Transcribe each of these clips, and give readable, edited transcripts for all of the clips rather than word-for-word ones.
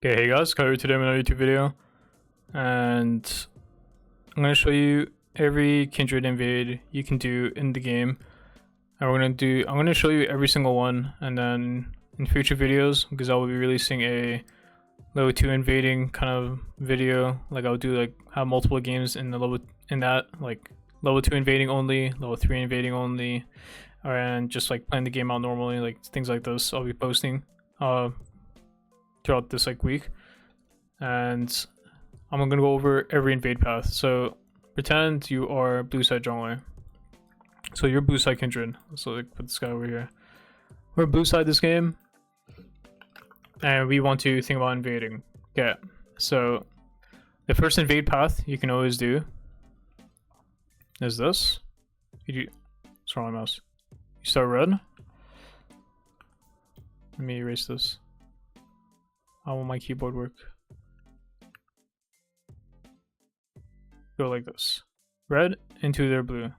Okay, hey guys, Kyrie today with another YouTube video, and I'm gonna show you every Kindred invade you can do in the game, and I'm gonna show you every single one, and then in future videos, because I will be releasing a level 2 invading kind of video, like I'll do like have multiple games in the like level 2 invading only, level 3 invading only, and just like playing the game out normally, like things like this. I'll be posting throughout this like week, and I'm gonna go over every invade path. So pretend you are blue side jungler, so you're blue side Kindred. So like put this guy over here. We're blue side this game, and we want to think about invading. Okay, so the first invade path you can always do is this. What's wrong with my mouse? You start red. Let me erase this. How will my keyboard work? Go like this. Red into their blue.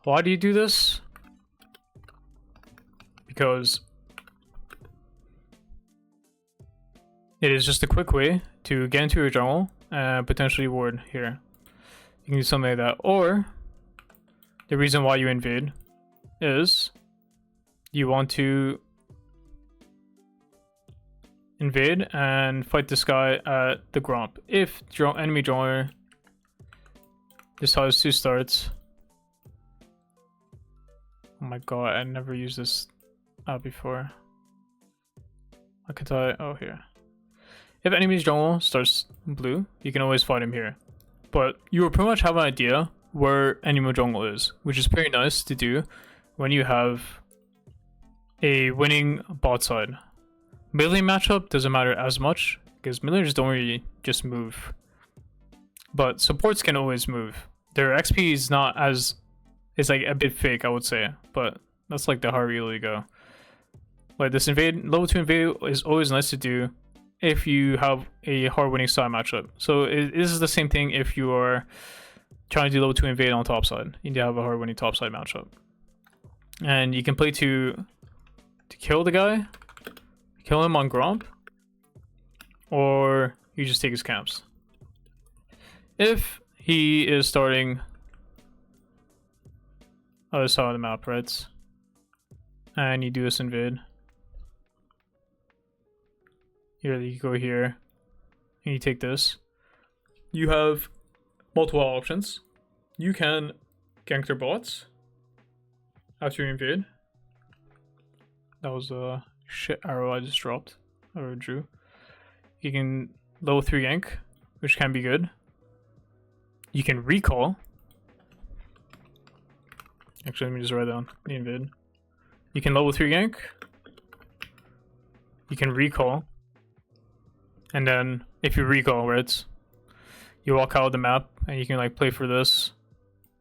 Why do you do this? Because it is just a quick way to get into your jungle and potentially ward here. You can do something like that. Or the reason why you invade is you want to invade and fight this guy at the Gromp. If enemy jungler decides to start, oh my god, I never used this before. How could I? Oh, here. If enemy's jungle starts blue, you can always fight him here. But you will pretty much have an idea where enemy jungle is, which is pretty nice to do when you have a winning bot side. Melee matchup doesn't matter as much because millers don't really just move, but supports can always move. Their XP is not as, it's like a bit fake, I would say, but that's like the how really go. Like this level 2 invade is always nice to do if you have a hard winning side matchup. So this is the same thing if you are trying to do level 2 invade on top side. You need to have a hard winning top side matchup, and you can play to kill the guy. Kill him on Gromp, or you just take his camps. If he is starting other side of the map, right? And you do this invade. Here you go here, and you take this. You have multiple options. You can gank their bots after you invade. That was a shit arrow I just dropped or drew. You can level 3 gank, which can be good. You can recall. Actually, let me just write down the invade. You can level 3 gank. You can recall. And then if you recall, right, you walk out of the map and you can like play for this.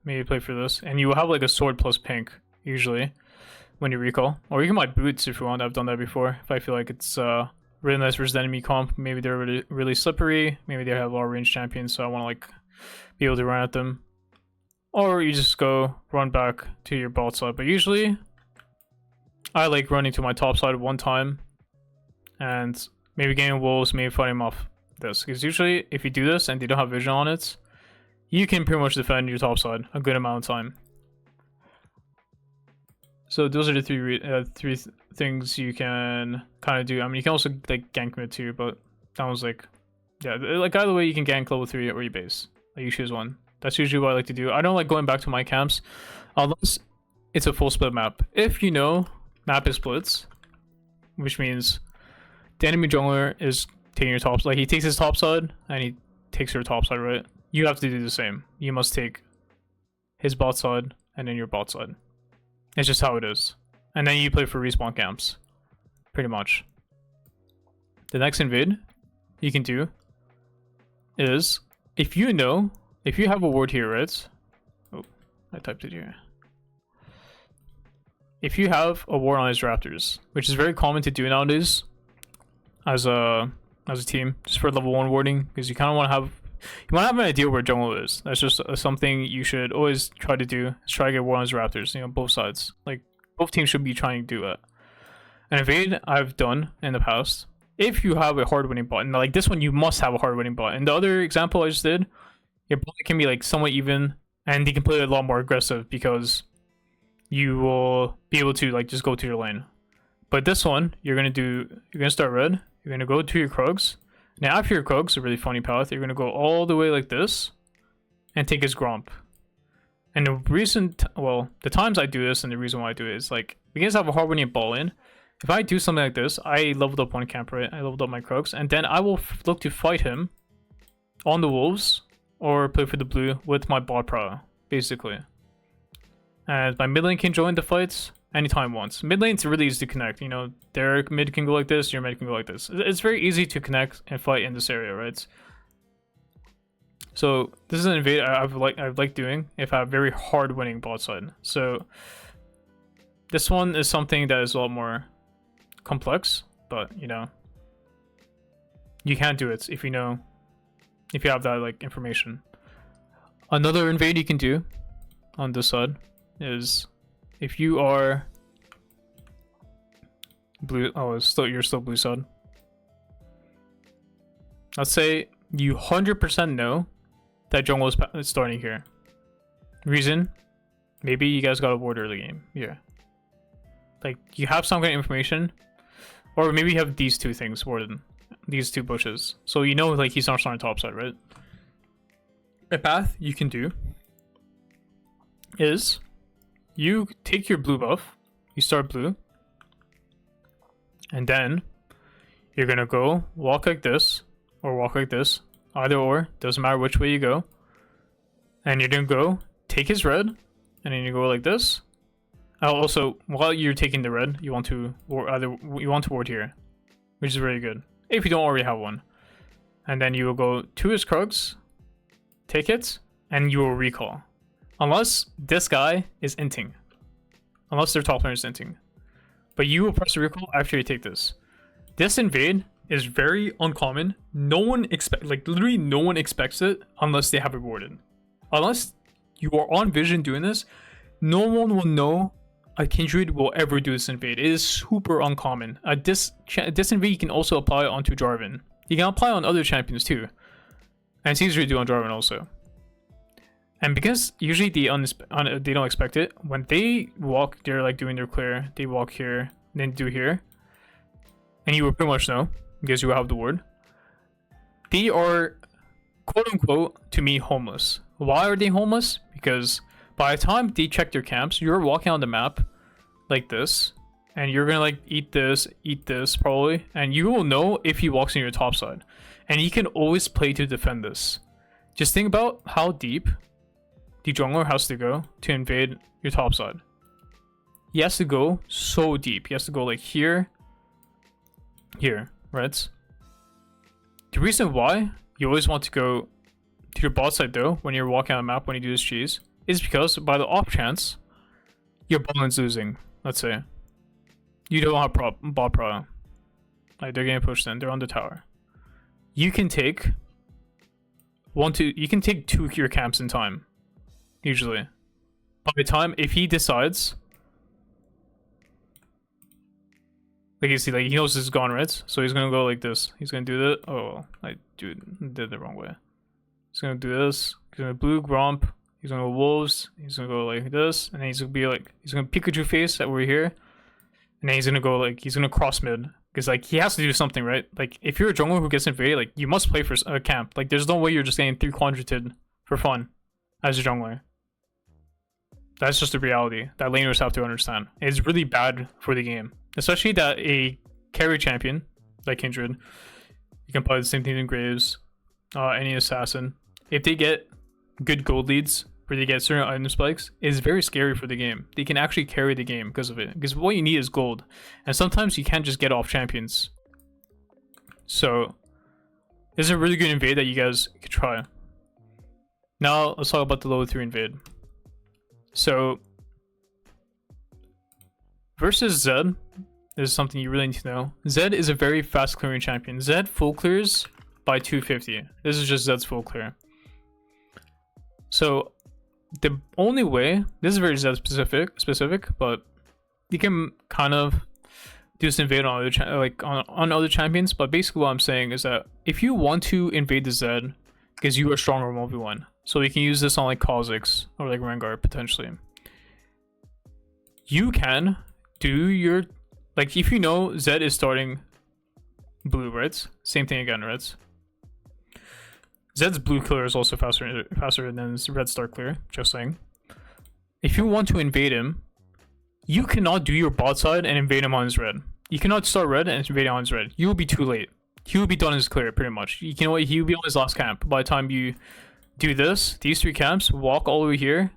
Maybe play for this. And you will have like a sword plus pink, usually, when you recall. Or you can buy boots if you want. I've done that before. If I feel like it's really nice versus the enemy comp. Maybe they're really slippery. Maybe they have a lot of range champions, so I want to like be able to run at them. Or you just go run back to your bot side. But usually I like running to my top side one time and maybe getting wolves, maybe fighting off this. Because usually if you do this and they don't have vision on it, you can pretty much defend your top side a good amount of time. So those are the three things you can kind of do. I mean, you can also like gank mid too, but that was like, yeah, like either way you can gank level 3 or you base. Like you choose one. That's usually what I like to do. I don't like going back to my camps unless it's a full split map. If you know map is splits, which means the enemy jungler is taking your top, like he takes his top side and he takes your top side, right? You have to do the same. You must take his bot side and then your bot side. It's just how it is. And then you play for respawn camps. Pretty much. The next invade you can do is, if you have a ward here, right? Oh, I typed it here. If you have a ward on his raptors, which is very common to do nowadays as a team, just for level 1 warding, because you kind of want to have an idea where jungle is. That's just something you should always try to do. Is try to get war on his raptors, you know, both sides. Like, both teams should be trying to do it. An invade I've done in the past if you have a hard winning bot. And like this one, you must have a hard winning bot. And the other example I just did, your bot can be like somewhat even, and you can play a lot more aggressive because you will be able to like just go to your lane. But this one, you're gonna start red. You're gonna go to your Kha'zix. Now after your Kha'zix, a really funny path, you're gonna go all the way like this, and take his Gromp. And the times I do this and the reason why I do it is like because I have a hard winning ball in. If I do something like this, I leveled up one camp, right? I leveled up my Kha'zix, and then I will look to fight him on the wolves or play for the blue with my bot pro, basically. And my mid lane can join the fights anytime once. Mid lane's really easy to connect. You know, their mid can go like this, your mid can go like this. It's very easy to connect and fight in this area, right? So this is an invade I've liked doing if I have very hard winning bot side. So this one is something that is a lot more complex, but you know, you can't do it if you have that like information. Another invade you can do on this side is if you are blue. Oh, you're still blue side. Let's say you 100% know that jungle is starting here. Reason, maybe you guys got a ward early game. Yeah, like you have some kind of information, or maybe you have these two things warded, these two bushes. So you know like he's not starting top side, right? A path you can do is you take your blue buff, you start blue, and then you're gonna go walk like this or walk like this. Either or, doesn't matter which way you go. And you're gonna go take his red, and then you go like this. Also, while you're taking the red, you want to ward here, which is very good if you don't already have one. And then you will go to his Kha'zix, take it, and you will recall. Unless this guy is inting, unless their top laner is inting, but you will press the recall after you take this. This invade is very uncommon. No one literally no one expects it unless they have it warded. Unless you are on vision doing this, no one will know a Kindred will ever do this invade. It is super uncommon. This invade you can also apply onto Jarvan. You can apply on other champions too. And it's easier to do on Jarvan also. And because usually they don't expect it, when they walk, they're like doing their clear, they walk here, then do here. And you will pretty much know, because you have the ward. They are, quote unquote, to me, homeless. Why are they homeless? Because by the time they check their camps, you're walking on the map like this, and you're gonna like eat this probably, and you will know if he walks in your top side. And you can always play to defend this. Just think about how deep the jungler has to go to invade your top side. He has to go so deep. He has to go like here, right? The reason why you always want to go to your bot side though, when you're walking on a map, when you do this cheese, is because by the off chance your bot lane's losing, let's say you don't have bot pro, like they're getting pushed in, they're on the tower, you can take two of your camps in time, usually. By the time, if he decides, like you see, like he knows this is gone, right? So he's gonna go like this. He's gonna do that. Oh, I did it the wrong way. He's gonna do this. He's gonna blue Gromp. He's gonna go wolves. He's gonna go like this, and then he's gonna be like, he's gonna Pikachu face over here, and then he's gonna go like, he's gonna cross mid, because like he has to do something, right? Like if you're a jungler who gets invaded, like you must play for a camp. Like there's no way you're just getting 3 quadrated for fun as a jungler. That's just the reality that laners have to understand. It's really bad for the game. Especially that a carry champion like Kindred, you can apply the same thing in Graves, any assassin. If they get good gold leads, where they get certain item spikes, is very scary for the game. They can actually carry the game because of it. Because what you need is gold, and sometimes you can't just get off champions. So this is a really good invade that you guys could try. Now let's talk about the level 3 invade. So versus Zed, this is something you really need to know. Zed is a very fast clearing champion. Zed full clears by 250. This is just Zed's full clear. So the only way, this is very Zed specific, but you can kind of do this invade on other on other champions. But basically, what I'm saying is that if you want to invade the Zed, because you are stronger 1v1, so you can use this on like Kha'zix or like Rengar potentially. You can do your like if you know Zed is starting blue, right? Same thing again, right? Zed's blue clear is also faster than red start clear. Just saying. If you want to invade him, you cannot do your bot side and invade him on his red. You cannot start red and invade him on his red. You will be too late. He will be done his clear pretty much. You know what? He will be on his last camp by the time you do this. These 3 camps, walk all the way here.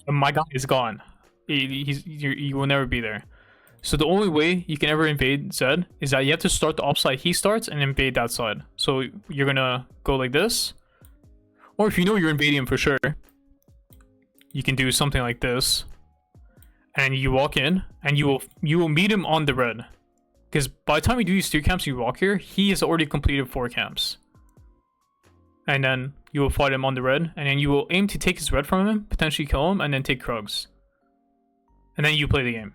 My guy is gone. You will never be there. So the only way you can ever invade Zed is that you have to start the offside he starts and invade that side. So you're gonna go like this, or if you know you're invading him for sure, you can do something like this, and you walk in and you will meet him on the red, because by the time you do these 3 camps, you walk here, he has already completed 4 camps, and then you will fight him on the red, and then you will aim to take his red from him, potentially kill him, and then take Kha'zix, and then you play the game.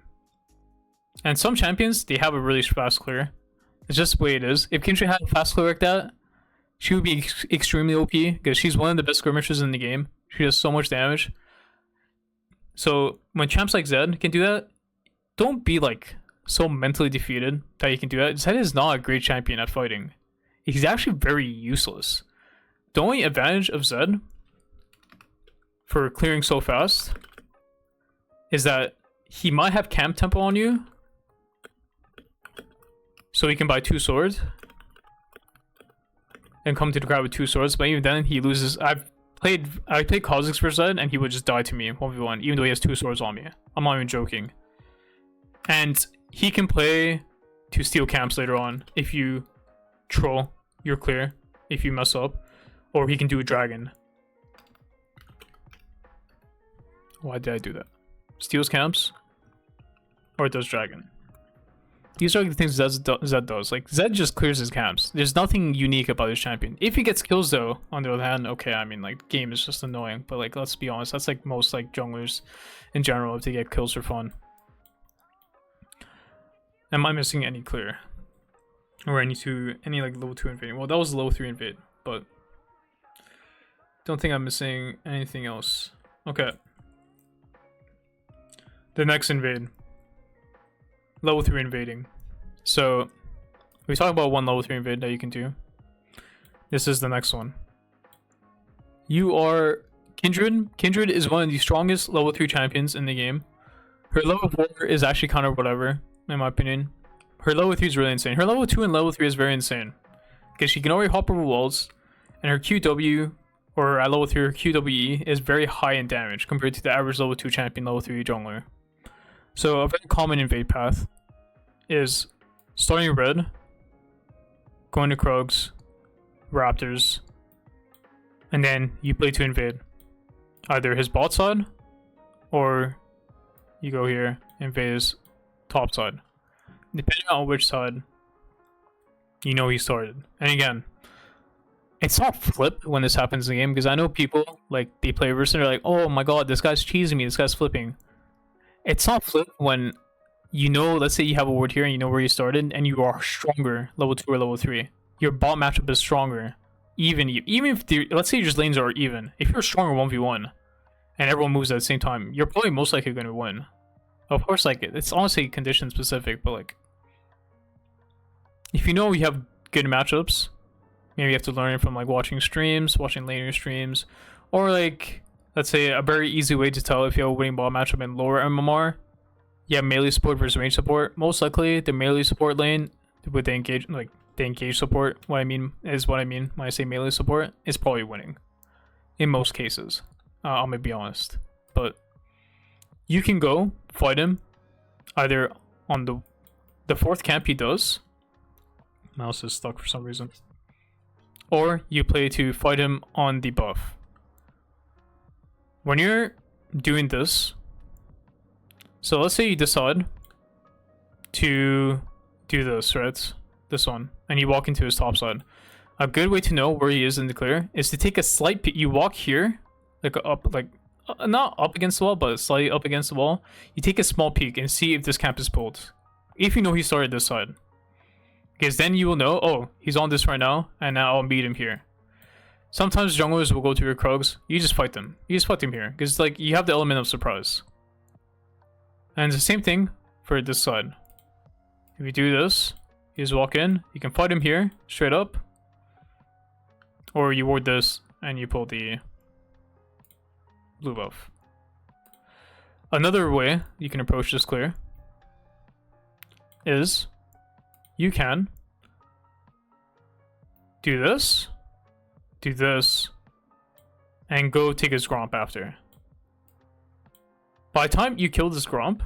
And some champions, they have a really fast clear. It's just the way it is. If Kindred had a fast clear like that, she would be extremely OP, because she's one of the best skirmishers in the game. She does so much damage. So when champs like Zed can do that, don't be like so mentally defeated that you can do that. Zed is not a great champion at fighting. He's actually very useless. The only advantage of Zed for clearing so fast is that he might have camp tempo on you, so he can buy 2 swords and come to the crowd with 2 swords. But even then, he loses. I played Kha'zix for Zed, and he would just die to me 1v1, even though he has 2 swords on me. I'm not even joking. And he can play to steal camps later on if you troll. You're clear if you mess up, or he can do a dragon. Why did I do that? Steals camps, or it does dragon. These are the things Zed does. Like, Zed just clears his camps. There's nothing unique about his champion. If he gets kills, though, on the other hand, okay, I mean, like, game is just annoying. But, like, let's be honest. That's, like, most, like, junglers in general, if they get kills for fun. Am I missing any clear? Or any, like, level 2 invade? Well, that was level 3 invade, but don't think I'm missing anything else. Okay. The next invade. Level 3 invading. So we talked about one level 3 invade that you can do. This is the next one. You are Kindred. Kindred is one of the strongest level 3 champions in the game. Her level 4 is actually kind of whatever, in my opinion. Her level 3 is really insane. Her level 2 and level 3 is very insane, because she can already hop over walls, and her QW, or at level 3, her QWE is very high in damage compared to the average level 2 champion level 3 jungler. So a very common invade path is starting red, going to Kha'zix, Raptors, and then you play to invade either his bot side, or you go here, invade his top side. Depending on which side you know he started. And again, it's not flip when this happens in the game, because I know people, like, they play versus and they're like, oh my god, this guy's cheesing me, this guy's flipping. It's not flip when you know, let's say you have a ward here and you know where you started, and you are stronger level 2 or level 3. Your bot matchup is stronger. Even if let's say your just lanes are even. If you're stronger 1v1 and everyone moves at the same time, you're probably most likely going to win. Of course, like, it's honestly condition specific, but like, if you know you have good matchups, maybe you have to learn it from like watching streams, watching laner streams, or like, let's say a very easy way to tell if you have a winning ball matchup in lower MMR. You have melee support versus range support. Most likely, the melee support lane with the engage support. What I mean when I say melee support is probably winning in most cases. I'm gonna be honest, but you can go fight him either on the 4th camp he does. Mouse is stuck for some reason. Or you play to fight him on the buff. When you're doing this, so let's say you decide to do this, right? This one, and you walk into his top side. A good way to know where he is in the clear is to take a slight peek. You walk here, like up, like not up against the wall, but slightly up against the wall. You take a small peek and see if this camp is pulled. If you know he started this side. Because then you will know, oh, he's on this right now, and now I'll meet him here. Sometimes junglers will go to your Krugs. You just fight them. You just fight them here. Because like you have the element of surprise. And it's the same thing for this side. If you do this, you just walk in, you can fight him here, straight up. Or you ward this, and you pull the blue buff. Another way you can approach this clear is you can do this, and go take his Gromp after. By the time you kill this Gromp,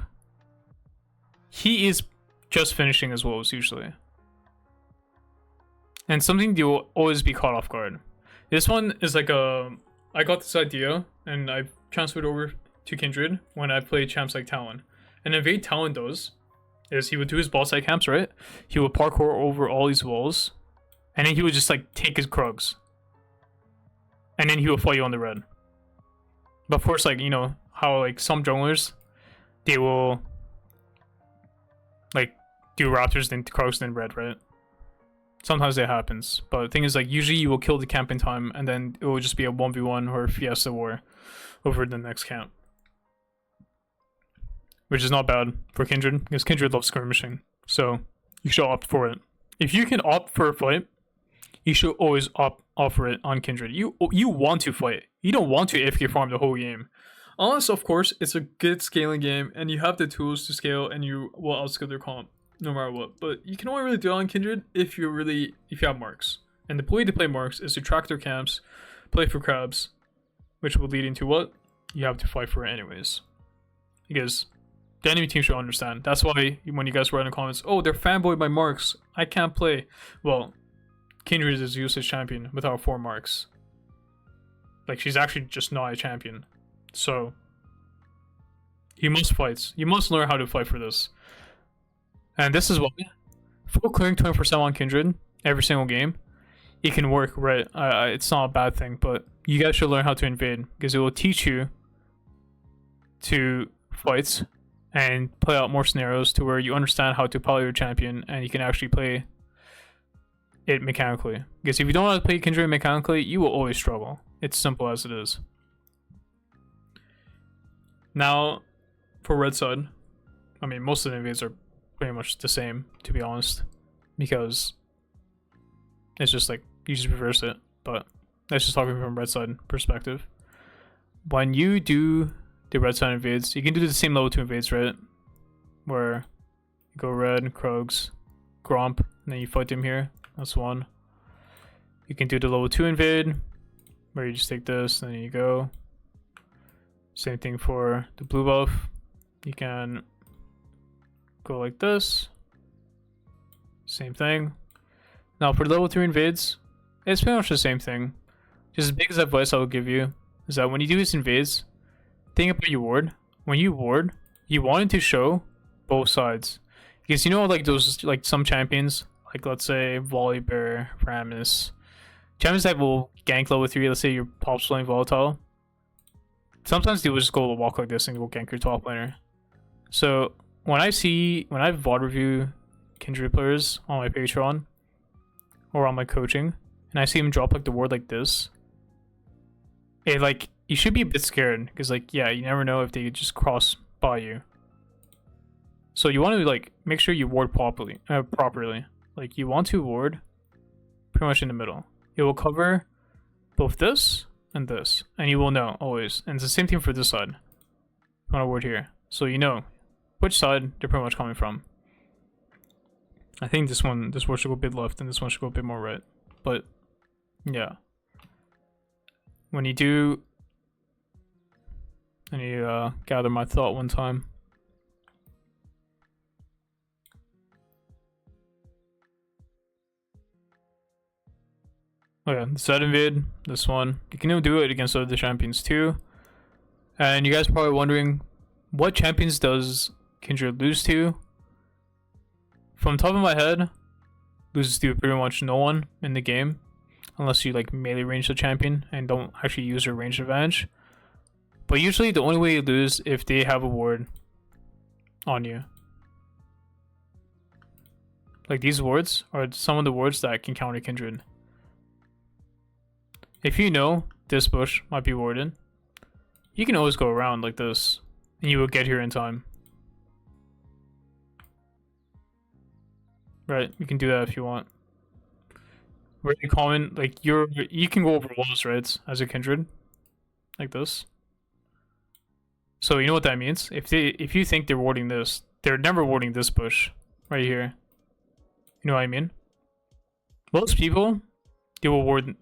he is just finishing his wolves usually. And something you will always be caught off guard. This one is like a... I got this idea, and I've transferred over to Kindred when I played champs like Talon. And Invade Talon does is he would do his ball side camps, right? He would parkour over all these walls, and then he would just like take his Krugs. And then he will fight you on the red. But of course, like, you know, how like some junglers, they will like do Raptors, then Krugs, then red, right? Sometimes that happens. But the thing is, like, usually you will kill the camp in time, and then it will just be a 1v1 or a Fiesta war over the next camp. Which is not bad for Kindred, because Kindred loves skirmishing. So you should opt for it. If you can opt for a fight, you should always opt for it on Kindred. You want to fight. You don't want to AFK farm the whole game. Unless, of course, it's a good scaling game, and you have the tools to scale, and you will outscale their comp, no matter what. But you can only really do it on Kindred if you have marks. And the way to play marks is to track their camps, play for crabs, which will lead into what? You have to fight for it anyways. Because the enemy team should understand. That's why when you guys write in the comments, oh, they're fanboyed by marks, I can't play. Well, Kindred is a useless champion without 4 marks. Like, she's actually just not a champion. So, you must fight. You must learn how to fight for this. And this is why full clearing 20% on Kindred every single game, it can work, right? It's not a bad thing, but you guys should learn how to invade, because it will teach you to fight and play out more scenarios to where you understand how to poly your champion and you can actually play it mechanically. Because if you don't know how to play Kindred mechanically, you will always struggle. It's simple as it is. Now, for red side, I mean, most of the invades are pretty much the same, to be honest, because it's just like you just reverse it. But that's just talking from red side perspective. When you do the red side invades, you can do the same level 2 invades, right? Where you go red, Krugs, Gromp, and then you fight them here. That's one. You can do the level 2 invade, where you just take this, then you go. Same thing for the blue buff. You can go like this. Same thing. Now for level 3 invades, it's pretty much the same thing. Just the biggest advice I will give you is that when you do these invades, think about your ward. When you ward, you want it to show both sides. Because you know, like those, like some champions, like let's say Volibear, Rammus, champions that will gank level 3, let's say your pop's playing Volatile. Sometimes they will just go walk like this and go gank your top laner. So when I VOD review Kindred players on my Patreon or on my coaching, and I see them drop like the ward like this, it like, you should be a bit scared, because like, yeah, you never know if they just cross by you. So you want to like make sure you ward properly. Like you want to ward pretty much in the middle. It will cover both this and this, and you will know always. And it's the same thing for this side. You want to ward here, so you know which side they're pretty much coming from. I think this ward should go a bit left, and this one should go a bit more right. But yeah, when you do, I need to gather my thought one time. Oh yeah, Zed Invade, this one. You can even do it against other champions too. And you guys are probably wondering, what champions does Kindred lose to? From the top of my head, loses to pretty much no one in the game. Unless you like melee range the champion and don't actually use your range advantage. But usually the only way you lose if they have a ward on you. Like these wards are some of the wards that can counter Kindred. If you know this bush might be warded, you can always go around like this, and you will get here in time. Right, you can do that if you want. Really common, like you can go over walls, right, as a Kindred, like this. So you know what that means? If you think they're warding this, they're never warding this bush right here. You know what I mean? Most people, they will ward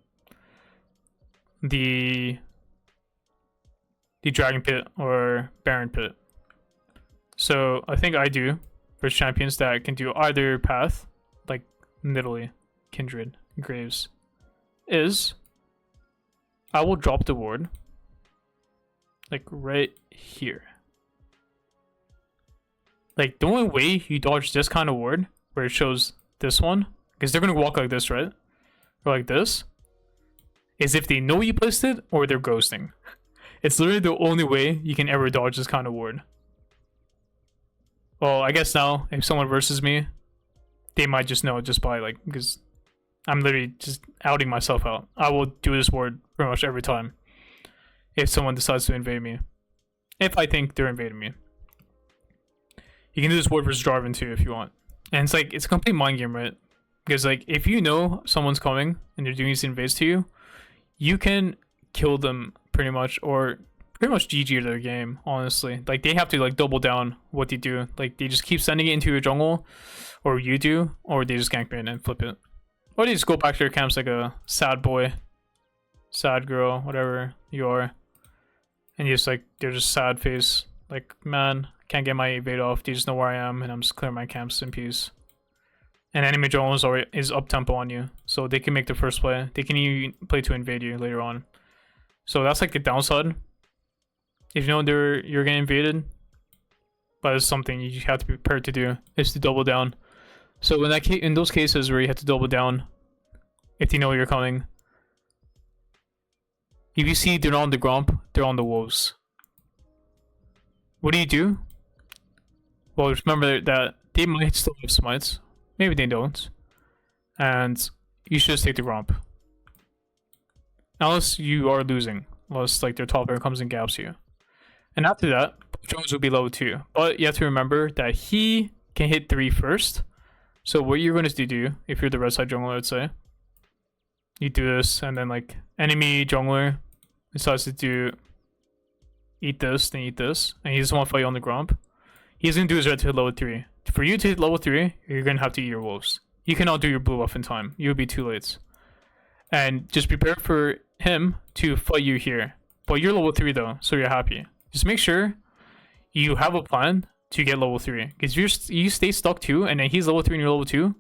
the Dragon Pit or Baron Pit. So I think I do for champions that can do either path, like literally Kindred, Graves, is I will drop the ward like right here. Like the only way you dodge this kind of ward where it shows this one, because they're gonna walk like this, right? Or like this, is if they know you placed it or they're ghosting. It's literally the only way you can ever dodge this kind of ward. Well, I guess now if someone versus me, they might just know just by like, because I'm literally just outing myself out. I will do this ward pretty much every time if someone decides to invade me. If I think they're invading me. You can do this ward versus Jarvan too if you want. And it's like, it's a complete mind game, right? Because like, if you know someone's coming and they're doing these invades to you, you can kill them pretty much, or pretty much GG their game, honestly. Like, they have to like double down what they do. Like, they just keep sending it into your jungle, or you do, or they just gank in and flip it. Or they just go back to their camps like a sad boy, sad girl, whatever you are. And you just like, they're just sad face. Like, man, can't get my evade off. They just know where I am, and I'm just clearing my camps in peace. And enemy jungle is up tempo on you, so they can make the first play. They can even play to invade you later on. So that's like the downside. If you know you're getting invaded, but it's something you have to be prepared to do, is to double down. So in those cases where you have to double down, if you know you're coming, if you see they're not on the Gromp, they're on the Wolves. What do? Well, remember that they might still have smites. Maybe they don't. And you should just take the Gromp. Unless you are losing. Unless like their top laner comes and gaps you. And after that, Jones will be level 2. But you have to remember that he can hit 3 first. So what you're going to do, if you're the red side jungler, let's say, you do this, and then like enemy jungler decides to eat this, then eat this, and he doesn't want to fight you on the Gromp. He's going to do his red to hit level 3. For you to hit level 3, you're going to have to eat your wolves. You cannot do your blue buff in time. You'll be too late. And just prepare for him to fight you here. But you're level 3 though, so you're happy. Just make sure you have a plan to get level 3. Because you stay stuck too, and then he's level 3 and you're level 2,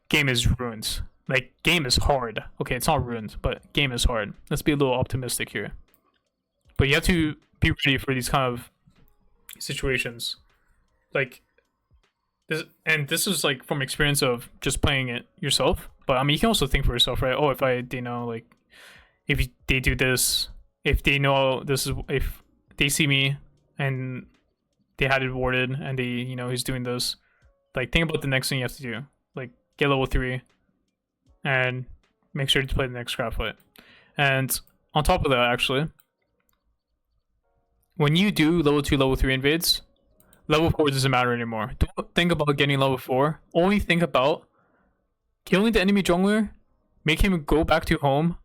game is ruined. Like, game is hard. Okay, it's not ruined, but game is hard. Let's be a little optimistic here. But you have to be ready for these kind of situations. Like, this is like from experience of just playing it yourself. But I mean, you can also think for yourself, right? Oh, if they know, like, if they do this, if they know this is, if they see me and they had it warded and he's doing this, like, think about the next thing you have to do. Like, get level 3 and make sure to play the next craft fight. And on top of that, actually, when you do level 2, level 3 invades, level 4 doesn't matter anymore. Don't think about getting level 4. Only think about killing the enemy jungler, make him go back to home,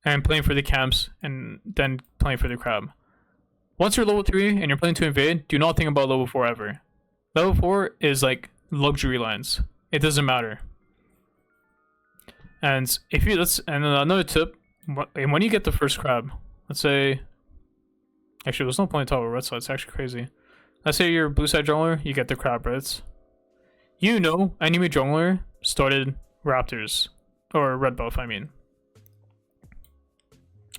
and playing for the camps, and then playing for the crab. Once you're level 3 and you're playing to invade, do not think about level 4 ever. Level 4 is like luxury lines. It doesn't matter. And and another tip, when you get the first crab, let's say, actually there's no point in talking about red side, it's actually crazy. Let's say you're blue side jungler, you get the crab, right? You know enemy jungler started Raptors, or red buff, I mean.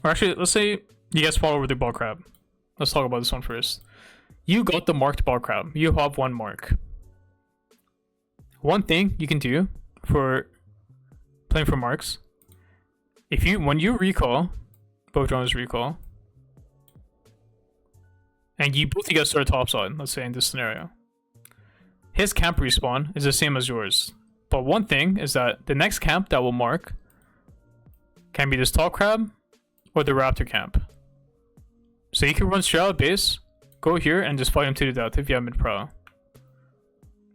Or actually, let's say you guys follow over the ball crab. Let's talk about this one first. You got the marked ball crab. You have 1 mark. One thing you can do for playing for marks, when you recall, both joiners recall, and you both start top side, let's say in this scenario, his camp respawn is the same as yours. But one thing is that the next camp that will mark can be this tall crab or the raptor camp. So you can run straight out of base, go here, and just fight him to the death if you have mid-pro.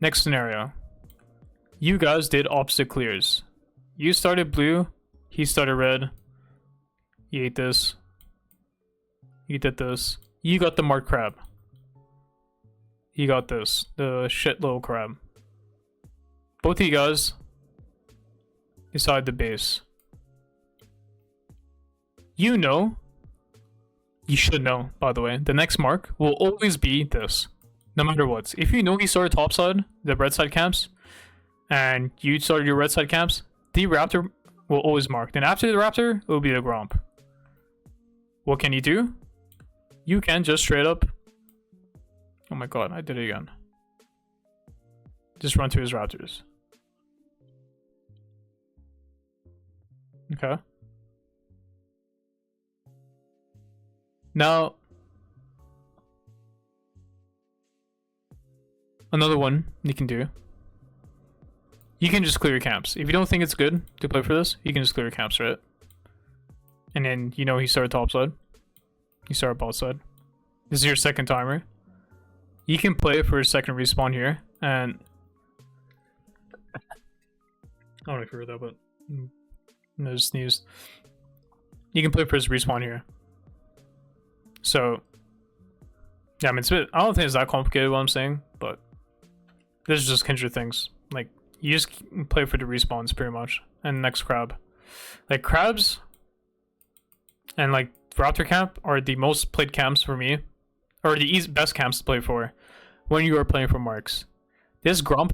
Next scenario. You guys did opposite clears. You started blue, he started red. He ate this. You did this. You got the marked crab. You got this, the shit little crab. Both of you guys inside the base. You know, you should know, by the way, the next mark will always be this, no matter what. If you know he started topside, the red side camps, and you started your red side camps, the raptor will always mark. Then after the raptor, it will be the gromp. What can you do? You can just straight up... Oh my god, I did it again. Just run to his raptors. Okay. Now, another one you can do. You can just clear your camps. If you don't think it's good to play for this, you can just clear your camps, right? And then, you know, he started topside. You start bot side. This is your second timer. You can play for a second respawn here, and I don't know if you heard that, but I just sneezed. You can play for his respawn here. So, yeah, I mean, it's a bit, I don't think it's that complicated what I'm saying, but this is just Kindred things. Like, you just play for the respawns pretty much, and next crab. Like, crabs and like Raptor camp are the most played camps for me, or the best camps to play for when you are playing for marks. This Gromp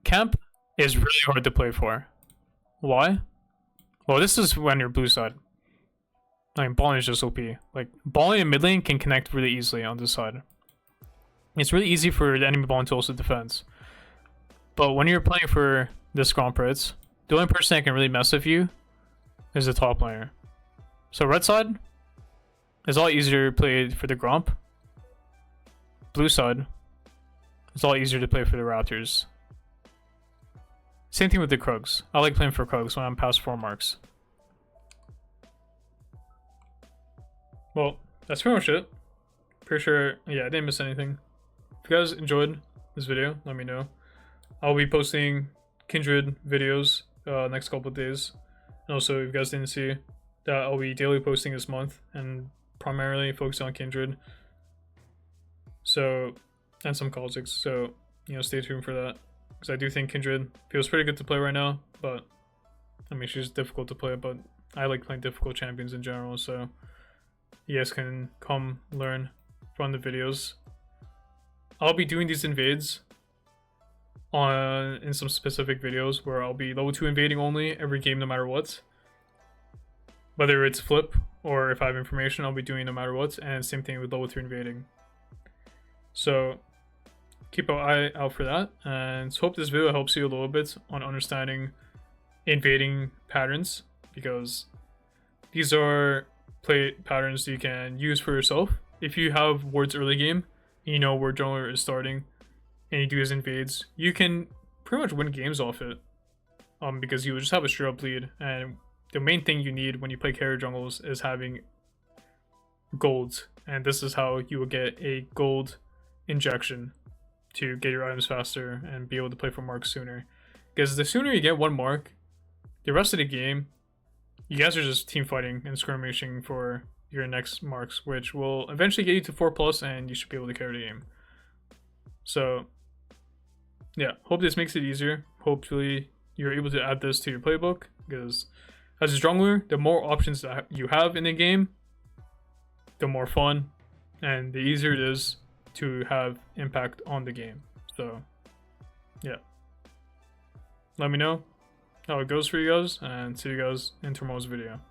camp is really hard to play for. Why? Well, this is when you're blue side. I mean, balling is just OP. Like, balling and mid lane can connect really easily on this side. It's really easy for the enemy balling to also defend. But when you're playing for this Gromp, right, the only person that can really mess with you is the top laner. So red side is a lot easier to play for the Gromp. Blue side is a lot easier to play for the Raptors. Same thing with the Krugs. I like playing for Krugs when I'm past 4 marks. Well, that's pretty much it. Pretty sure, yeah, I didn't miss anything. If you guys enjoyed this video, let me know. I'll be posting Kindred videos next couple of days. And also, if you guys didn't see, that I'll be daily posting this month and primarily focused on Kindred. So, and some Kha'zix. So, you know, stay tuned for that. Because I do think Kindred feels pretty good to play right now. But, I mean, she's difficult to play, but I like playing difficult champions in general. So, you guys can come learn from the videos. I'll be doing these invades in some specific videos where I'll be level 2 invading only every game no matter what. Whether it's flip or if I have information, I'll be doing no matter what. And same thing with level 3 invading. So keep an eye out for that. And hope this video helps you a little bit on understanding invading patterns, because these are play patterns you can use for yourself. If you have wards early game, and you know where jungler is starting, and you do his invades, you can pretty much win games off it. Because you will just have a straight up lead, and the main thing you need when you play carry jungles is having gold, and this is how you will get a gold injection to get your items faster and be able to play for marks sooner. Because the sooner you get 1 mark, the rest of the game, you guys are just team fighting and skirmishing for your next marks, which will eventually get you to 4+, and you should be able to carry the game. So, yeah, hope this makes it easier. Hopefully, you're able to add this to your playbook, because as a jungler, the more options that you have in the game, the more fun and the easier it is to have impact on the game. So, yeah. Let me know how it goes for you guys, and see you guys in tomorrow's video.